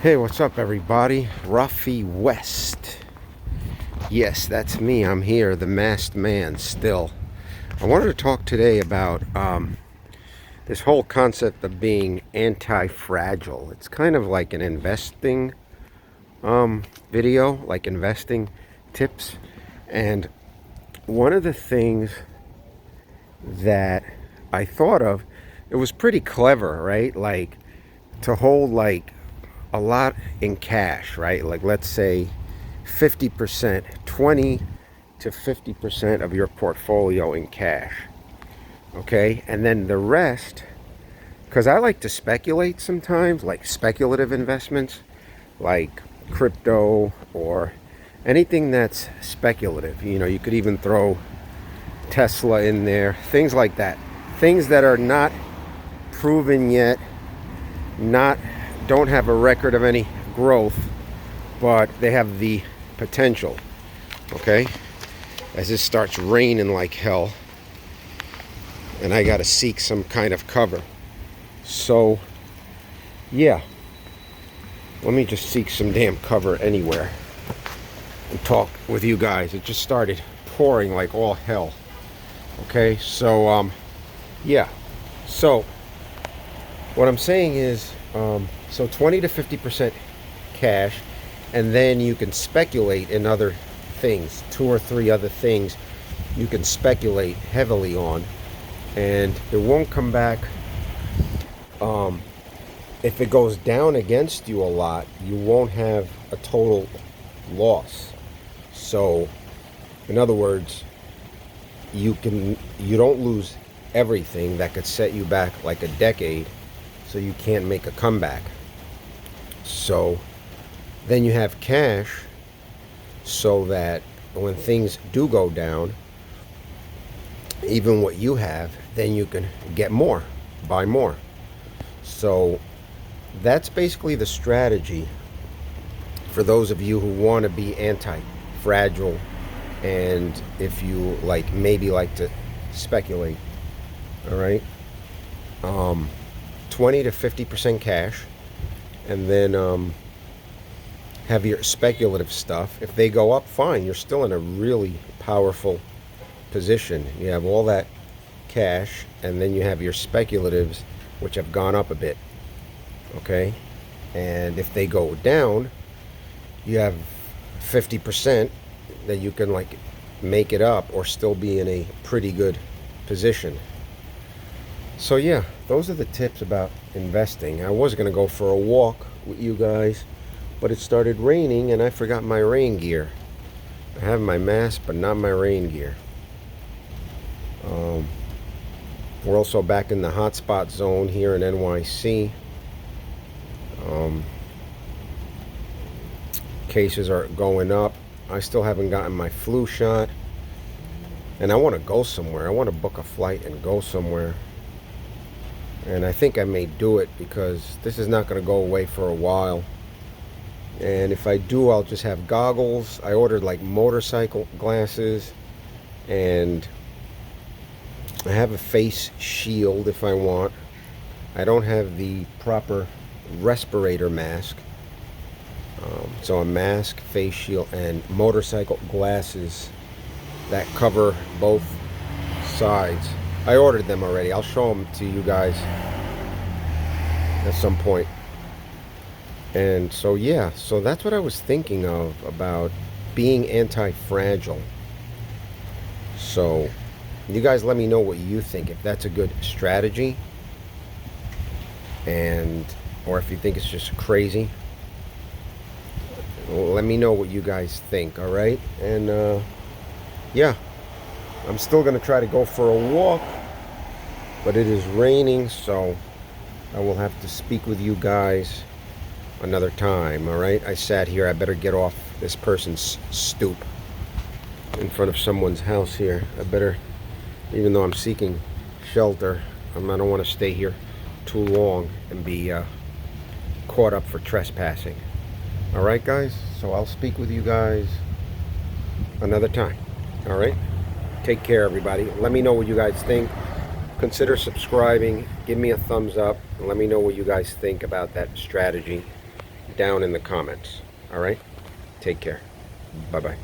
Hey, what's up, everybody? Rafe West. Yes, that's me. I'm here, the masked man, still. I wanted to talk today about this whole concept of being anti-fragile. It's kind of like an investing video, like investing tips. And one of the things that I thought of, it was pretty clever, right? Like to hold like a lot in cash, right? Like let's say 50%, 20 to 50% of your portfolio in cash. Okay? And then the rest, because I like to speculate sometimes, like speculative investments, like crypto or anything that's speculative. You know, you could even throw Tesla in there, things like that. Things that are not proven yet, not don't have a record of any growth, but they have the potential. Okay, as this starts raining like hell and I got to seek some kind of cover. So yeah, let me just seek some damn cover anywhere and talk with you guys. It just started pouring like all hell. Okay, so yeah, so what I'm saying is so 20 to 50% cash, and then you can speculate in other things, 2 or 3 other things you can speculate heavily on, and it won't come back. If it goes down against you a lot, you won't have a total loss. So in other words, you don't lose everything that could set you back like a decade, so you can't make a comeback. So then you have cash, so that when things do go down, even what you have, then you can get more, buy more. So that's basically the strategy for those of you who want to be anti-fragile, and if you like maybe like to speculate. All right, 20 to 50% cash, and then have your speculative stuff. If they go up, fine, you're still in a really powerful position. You have all that cash, and then you have your speculatives, which have gone up a bit. Okay, and if they go down, you have 50% that you can like make it up or still be in a pretty good position. So yeah, those are the tips about investing. I was going to go for a walk with you guys, but it started raining and I forgot my rain gear. I have my mask, but not my rain gear. We're also back in the hotspot zone here in NYC. Cases are going up. I still haven't gotten my flu shot, and I want to go somewhere. I want to book a flight and go somewhere, and I think I may do it because this is not going to go away for a while. And if I do, I'll just have goggles. I ordered like motorcycle glasses, and I have a face shield if I want. I don't have the proper respirator mask. So a mask, face shield, and motorcycle glasses that cover both sides. I ordered them already. I'll show them to you guys at some point. And so yeah, so that's what I was thinking of about being anti-fragile. So you guys let me know what you think, if that's a good strategy, and or if you think it's just crazy. Let me know what you guys think. All right, and yeah, I'm still gonna try to go for a walk, but it is raining, so I will have to speak with you guys another time. All right, I sat here. I better get off this person's stoop in front of someone's house here. I better, even though I'm seeking shelter, I don't want to stay here too long and be caught up for trespassing. All right, guys, so I'll speak with you guys another time. All right, take care, everybody. Let me know what you guys think. Consider subscribing. Give me a thumbs up and let me know what you guys think about that strategy. down in the comments. All right? Take care. Bye-bye.